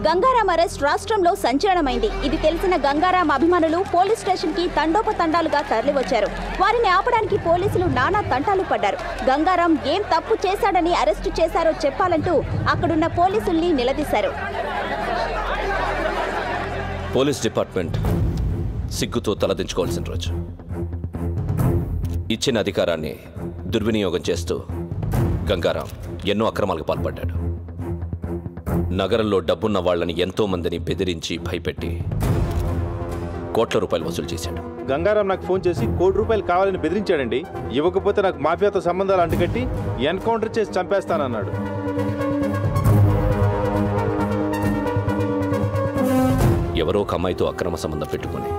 Gangaram arrest రాష్ట్రంలో సంచలనమైంది. ఇది తెలిసిన గంగారాం అభిమానులు పోలీస్ స్టేషన్ కి తండోపతండాలుగా తరలివచ్చారు. వారిని ఆపడానికి పోలీసులు నానా తంటాలు పడ్డారు. గంగారాం ఏం తప్పు చేశాడని అరెస్టు చేశారో చెప్పాలంటూ అక్కడున్న పోలీసుల్ని నిలదీశారు. పోలీస్ డిపార్ట్మెంట్ సిగ్గుతో తలదించుకోవాల్సిన రోజు. ఇచ్చిన అధికారాన్ని దుర్వినియోగం చేస్తూ గంగారాం ఎన్నో అక్రమాలకు పాల్పడ్డాడు. నగరంలో డబ్బున్న వాళ్ళని ఎంతో మందిని బెదిరించి భయపెట్టి కోట్ల రూపాయలు వసూలు చేశాడు. గంగారాం నాకు ఫోన్ చేసి ₹1,00,00,000 కావాలని బెదిరించాడండి. ఇవ్వకపోతే నాకు మాఫియాతో సంబంధాలు అంటుకట్టి ఎన్కౌంటర్ చేసి చంపేస్తానన్నాడు. ఎవరో ఒక అమ్మాయితో అక్రమ సంబంధం పెట్టుకుని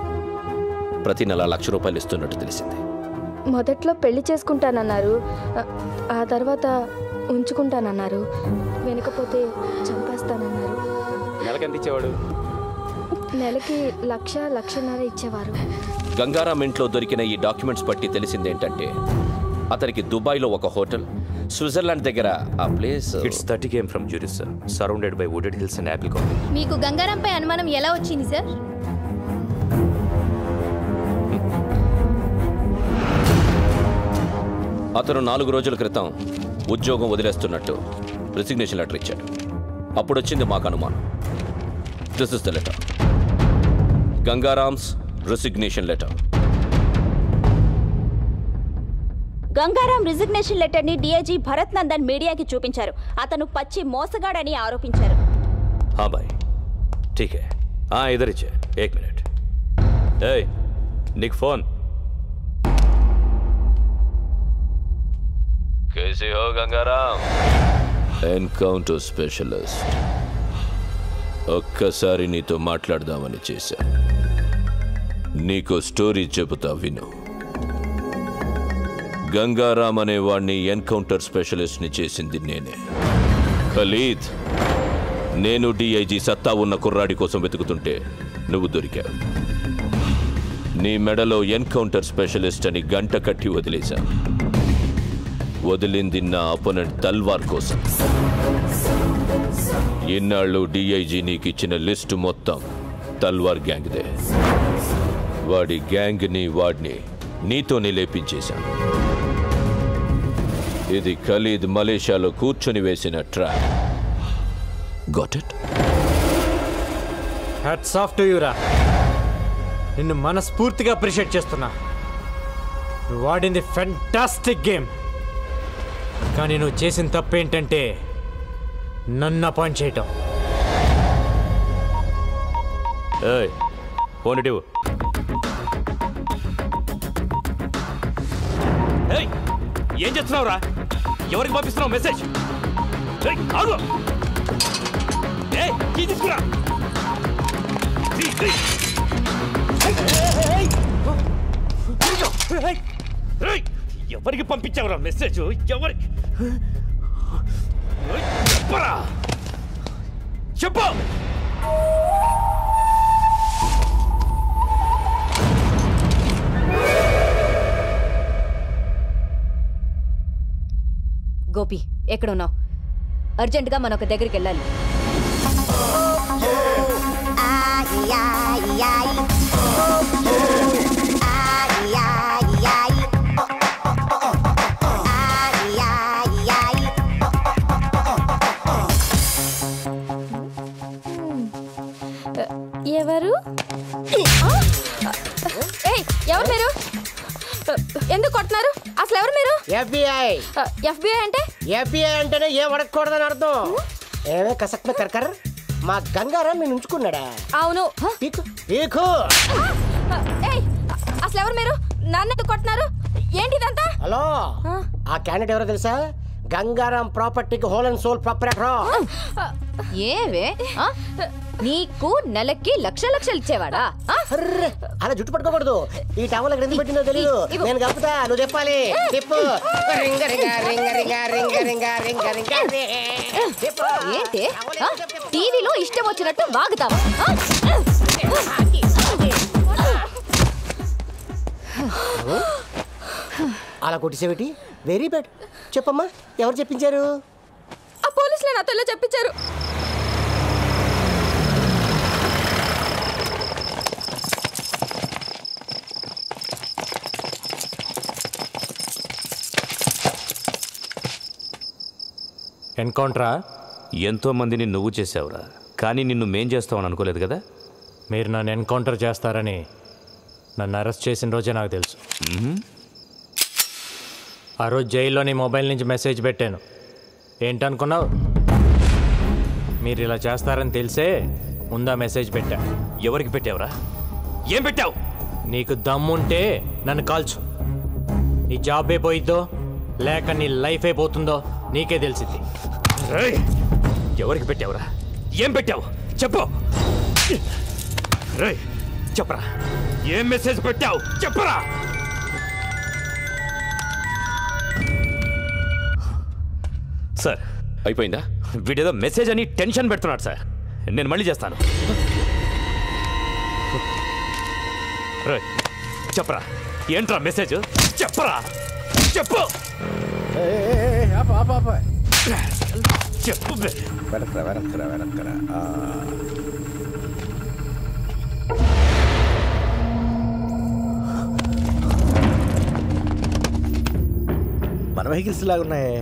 ప్రతి నెల ₹1,00,000 ఇస్తున్నట్టు తెలిసింది. మొదట్లో పెళ్లి చేసుకుంటానన్నారు, ఆ తర్వాత ఉంచుకుంటానన్నారు, వెనకపోతే చంపేస్తానన్నారు. నెలకి ఎంత ఇచ్చేవాడు? నెలకి 1,00,000-1,50,000 ఇచ్చేవారు. గంగారాం ఇంట్లో దొరికిన ఈ డాక్యుమెంట్స్ బట్టి తెలిసిందేంటంటే అతనికి దుబాయ్లో ఒక హోటల్, స్విట్జర్లాండ్ దగ్గర ఆ place. It's 30 km from Zurich, sir. Surrounded by wooded hills and apple colony. మీకు గంగారాంపై అనుమానం ఎలా వచ్చింది సార్? అతను 4 రోజుల క్రితం ఉద్యోగం వదిలేస్తున్నట్టు రిసిగ్నేషన్ లెటర్ ఇచ్చాడు. అప్పుడు వచ్చింది మాకు అనుమానం. This is the letter, Gangaram's resignation letter. Gangaram resignation letter ని డీఐజీ భరత్ నందన్ మీడియాకి చూపించారు. అతను పచ్చి మోసగాడని ఆరోపించారు. हाँ भाई, ठीक है. हाँ, इधर ही 1 मिनट. ए, निक फोन. कैसे हो गंगाराम? Encounter specialist. ఒక్కసారి నీతో మాట్లాడదామని చేశా. నీకో స్టోరీ చెబుతా విను. గంగారాం అనే వాణ్ణి ఎన్కౌంటర్ స్పెషలిస్ట్ని చేసింది నేనే. ఖలీద్, నేను డిఐజీ సత్తా ఉన్న కుర్రాడి కోసం వెతుకుతుంటే నువ్వు దొరికావు. నీ మెడలో ఎన్కౌంటర్ స్పెషలిస్ట్ అని గంట కట్టి వదిలేశా. వదిలింది నా అపోనెంట్ తల్వార్ కోసం. ఇన్నాళ్ళు డిఐజీ నీకు ఇచ్చిన లిస్టు మొత్తం తల్వార్ గ్యాంగ్దే. వాడి గ్యాంగ్ని వాడిని నీతోనే లేపించేశాను. ఇది ఖలీద్ మలేషియాలో కూర్చొని వేసిన trap. Got it? Hats off to you రా. నిన్ను మనస్ఫూర్తిగా అప్రిషియేట్ చేస్తున్నా. నువ్వు వాడింది ఫెంటాస్టిక్ గేమ్. కానీ నువ్వు చేసిన తప్పేంటంటే నన్ను అపాయింట్ చేయటం. ఏయ్, ఫోన్ ఇటు. ఏయ్, ఏం చేస్తున్నావురా? ఎవరికి పంపిస్తున్నావు మెసేజ్? ఏయ్, ఆగు. ఏయ్, కీ తీసుకురా. ఎవరికి పంపించావురా మెసేజ్? ఎవరికి చెప్పరా? చెప్పు. గోపి, ఎక్కడున్నావు? అర్జెంటుగా మనం ఒక దగ్గరికి వెళ్ళాలి. ఎవరు? ఎవరు మీరు? ఎందుకు కొడుతున్నారు? అసలు ఎవరు మీరు? FBI. FBI అంటే? FBI అంటేనే ఏం అడగకూడదని అర్థం. ఏమే కసక్ మే కర్కర్. మా గంగారాం నేను ఉంచుకున్నాడా? అవును. పీకు పీకు. అసలు ఎవరు మీరు? నన్ను ఎందుకు కొడుతున్నారు? ఏంటి ఇదంతా? హలో, ఆ క్యాండిడేట్ ఎవరో తెలుసా? గంగారాం ప్రాపర్టీకి హోల్ అండ్ సోల్ ప్రాపరేటర్. ఏవే, నీకు నెలకి లక్షలు ఇచ్చేవాడా? అలా జుట్టు పట్టుకోకూడదు. ఈ టవల్ ఎక్కడ ఎందుకు పెట్టిందో తెలియదు. నేను కలుపుతా, నువ్వు చెప్పాలి. చెప్పు. రింగ రింగ రింగ రింగ రింగ రింగ రింగ రింగ. ఏంటి టీవీలో ఇష్టం వచ్చినట్టు వాగుతావా? అలా కొట్టిసేవిటి? Very bad. చెప్పమ్మా, ఎవరు చెప్పించారు? ఆ పోలీసులే నాతో చెప్పించారు. ఎన్కౌంటరా? ఎంతో మందిని నువ్వు చేసావురా, కానీ నిన్ను మేం చేస్తావని అనుకోలేదు కదా. మీరు నన్ను ఎన్కౌంటర్ చేస్తారని నన్ను అరెస్ట్ చేసిన రోజే నాకు తెలుసు. ఆ రోజు జైల్లో నీ మొబైల్ నుంచి మెసేజ్ పెట్టాను. ఏంటనుకున్నావు? మీరు ఇలా చేస్తారని తెలిసే ముందా మెసేజ్ పెట్టా. ఎవరికి పెట్టావురా? ఏం పెట్టావు? నీకు దమ్ముంటే నన్ను కాల్చు. నీ జాబ్ అయిపోయిద్దో లేక నీ లైఫ్ అయిపోతుందో నీకే తెలిసింది. ఎవరికి పెట్టావురా? ఏం పెట్టావు చెప్పు. రేయ్ చెప్పరా, ఏం మెసేజ్ పెట్టావు చెప్పరా. సార్ అయిపోయిందా? వీడేదో మెసేజ్ అని టెన్షన్ పెడుతున్నాడు సార్. నేను మళ్ళీ చేస్తాను. రేయ్ చెప్పరా, ఏంట్రా మెసేజ్ చెప్పరా, చెప్పు చెప్పు. మన వెహికల్స్ లాగా ఉన్నాయి.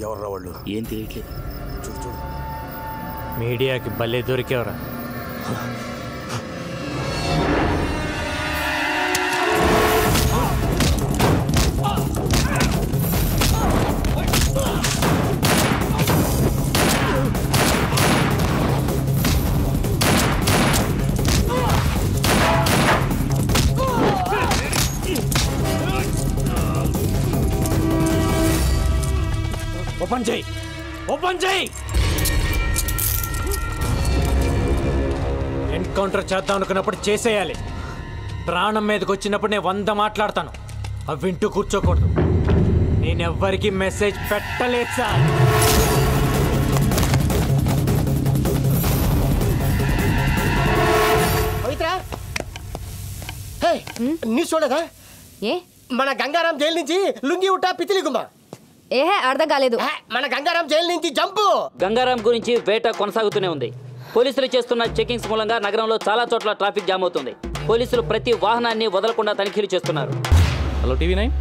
ఎవర్రా వాళ్ళు? ఏం తెలియట్లేదు. చూడు చూడు. మీడియాకి భలే దొరికేవరా. ఓపెన్ చేయి, ఓపెన్ చేయి. ఎన్కౌంటర్ చేద్దాం అనుకున్నప్పుడు చేసేయాలి. ప్రాణం మీదకి వచ్చినప్పుడు నేను 100 మాట్లాడతాను. అవి వింటూ కూర్చోకూడదు. నేనెవ్వరికి మెసేజ్ పెట్టలేదు సార్. న్యూస్ చూడదా? ఏ మన గంగారాం జైలు నుంచి లుంగి ఉట్టా పితిలి గుమ్మ. ఏహే అర్థం కాలేదు. మన గంగారాం జైలు నుంచి జంపు. గంగారాం గురించి వేట కొనసాగుతూనే ఉంది. పోలీసులు చేస్తున్న చెకింగ్స్ మూలంగా నగరంలో చాలా చోట్ల ట్రాఫిక్ జామ్ అవుతుంది. పోలీసులు ప్రతి వాహనాన్ని వదలకుండా తనిఖీలు చేస్తున్నారు. Hello TV9.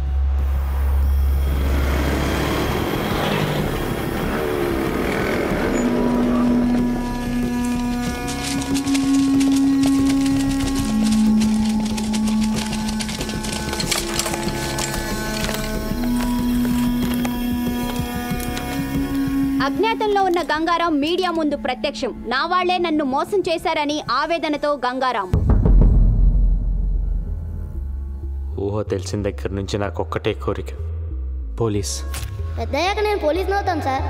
అజ్ఞాతంలో ఉన్న గంగారాం మీడియా ముందు ప్రత్యక్షం. నా వాళ్లే నన్ను మోసం చేశారని ఆవేదనతో గంగారాం. ఊహ తెలిసిన దగ్గర నుంచి నాకు ఒక్కటే కోరిక, పోలీస్. పెద్దయ్యాక నేను పోలీస్ని అవుతాను సార్.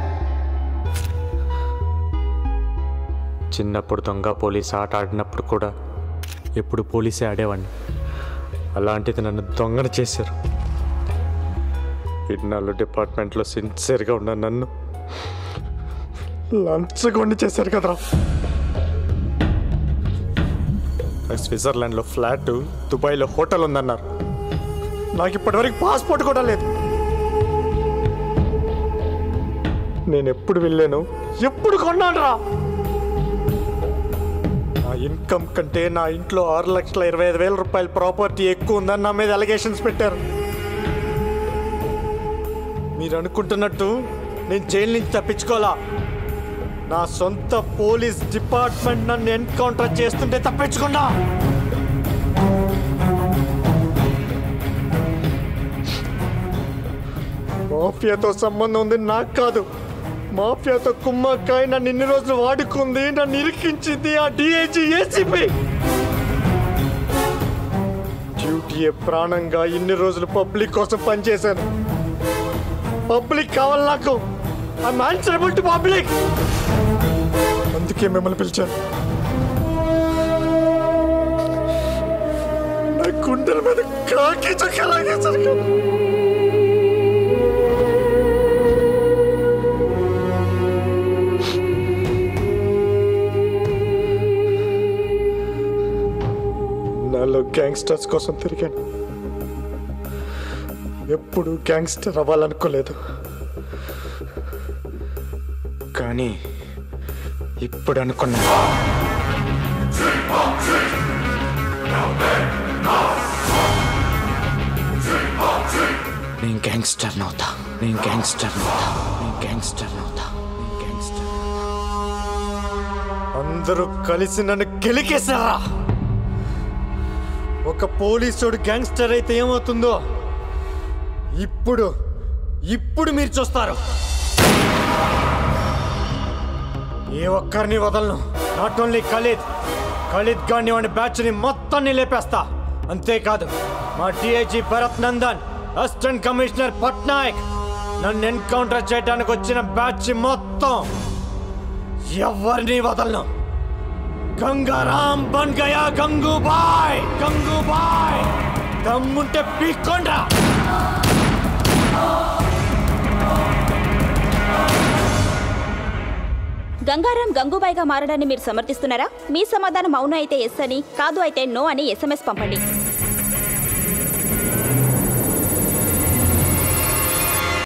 చిన్నప్పుడు దొంగ పోలీస్ ఆట ఆడినప్పుడు కూడా ఎప్పుడు పోలీసే ఆడేవాడిని. అలాంటిది నన్ను దొంగను చేశారు. ఇన్నాళ్ళు డిపార్ట్మెంట్లో సిన్సియర్గా ఉన్న నన్ను లంచగొండి చేశారు కదరా. స్విట్జర్లాండ్లో ఫ్లాట్, దుబాయ్లో హోటల్ ఉందన్నారు. నాకు ఇప్పటివరకు పాస్పోర్ట్ కూడా లేదు. నేను ఎప్పుడు వెళ్ళాను, ఎప్పుడు కొన్నాను రా. నా ఇన్కమ్ కంటే నా ఇంట్లో 6,25,000 రూపాయల ప్రాపర్టీ ఎక్కువ ఉందని నా మీద అలిగేషన్స్ పెట్టారు. మీరు అనుకుంటున్నట్టు నేను జైలు నుంచి తప్పించుకోవాలా. నా సొంత పోలీస్ డిపార్ట్మెంట్ నన్ను ఎన్కౌంటర్ చేస్తుంటే తప్పించుకున్నా. మాఫియాతో సంబంధం ఉంది నాకు కాదు. మాఫియాతో కుమ్మక్కాయ నన్ను ఇన్ని రోజులు వాడుకుంది, నన్ను ఇరికించింది ఆ DIG ACP. డ్యూటీయే ప్రాణంగా ఇన్ని రోజులు పబ్లిక్ కోసం పనిచేశాను. పబ్లిక్ కావాలి నాకు. I'm answerable to public. అందుకే మిమ్మల్ని పిలిచాను. నా గుండెల మీద కాకి చక్కలాగేశారు కదా. నాలో గ్యాంగ్స్టర్స్ కోసం తిరిగాను. ఎప్పుడు గ్యాంగ్స్టర్ అవ్వాలనుకోలేదు. కానీ ఇప్పుడు అనుకున్నా నేను గ్యాంగ్స్టర్ అవుతా. నేను గ్యాంగ్స్టర్ అవుతా. నేను గ్యాంగ్స్టర్ అవుతా. అందరూ కలిసి నన్ను గెలికేశారా? ఒక పోలీసుడు గ్యాంగ్స్టర్ అయితే ఏమవుతుందో ఇప్పుడు మీరు చూస్తారు. ఏ ఒక్కరిని వదలను. నాట్ ఓన్లీ ఖలీద్ గాని వాడి బ్యాచ్ని మొత్తాన్ని లేపేస్తా. అంతేకాదు మా DIG Bharat Nandan, assistant commissioner Patnaik, నన్ను ఎన్కౌంటర్ చేయడానికి వచ్చిన బ్యాచ్ మొత్తం ఎవరిని వదలను. గంగారాం బన్ గయా గంగూబాయ్. దమ్ముంటే పీక్కోండ్రా. గంగారాం గంగూబాయిగా మారడాన్ని మీరు సమర్థిస్తున్నారా? మీ సమాధానం అవును అయితే ఎస్ అని, కాదు అయితే నో అని SMS పంపండి.